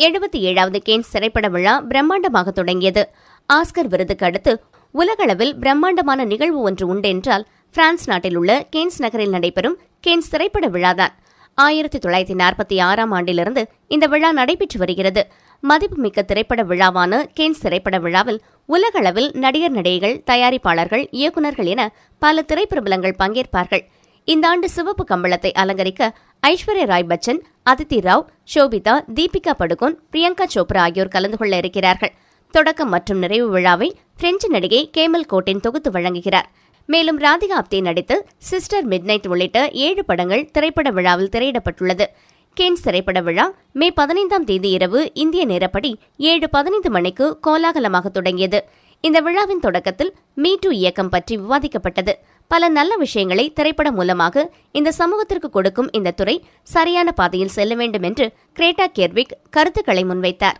77வது Cannes திரைப்பட விழா பிரம்மாண்டமாக தொடங்கியது. ஆஸ்கர் விருதுக்கு அடுத்து உலகளவில் பிரம்மாண்டமான நிகழ்வு ஒன்று உண்டென்றால் பிரான்ஸ் நாட்டில் உள்ள கேன்ஸ் நகரில் நடைபெறும் கேன்ஸ் திரைப்பட விழாதான். 1946ஆம் ஆண்டிலிருந்து இந்த விழா நடைபெற்று வருகிறது. மதிப்புமிக்க திரைப்பட விழாவான கேன்ஸ் திரைப்பட விழாவில் உலகளவில் நடிகர் நடிகைகள், தயாரிப்பாளர்கள், இயக்குநர்கள் என பல திரைப்பிரபலங்கள் பங்கேற்பார்கள். இந்த ஆண்டு சிவப்பு கம்பளத்தை அலங்கரிக்க ஐஸ்வர்யா ராய் பச்சன், அதித்தி ராவ், ஷோபிதா, தீபிகா படுகோன், பிரியங்கா சோப்ரா ஆகியோர் கலந்து கொள்ள இருக்கிறார்கள். தொடக்கம் மற்றும் நிறைவு விழாவை பிரெஞ்சு நடிகை கேமல் கோட்டின் தொகுத்து வழங்குகிறார். மேலும் ராதிகா ஆப்தே நடித்து சிஸ்டர் மிட்நைட் உள்ளிட்ட 7 படங்கள் திரைப்பட விழாவில் திரையிடப்பட்டுள்ளது. கேன்ஸ் திரைப்பட விழா மே 15ஆம் தேதி இரவு இந்திய நேரப்படி 7:15 மணிக்கு கோலாகலமாக தொடங்கியது. இந்த விழாவின் தொடக்கத்தில் மீ டூ இயக்கம் பற்றி விவாதிக்கப்பட்டது. பல நல்ல விஷயங்களை திரைப்படம் மூலமாக இந்த சமூகத்திற்கு கொடுக்கும் இந்த துறை சரியான பாதையில் செல்ல வேண்டும் என்று கிரேட்டா கெர்விக் கருத்துக்களை முன்வைத்தார்.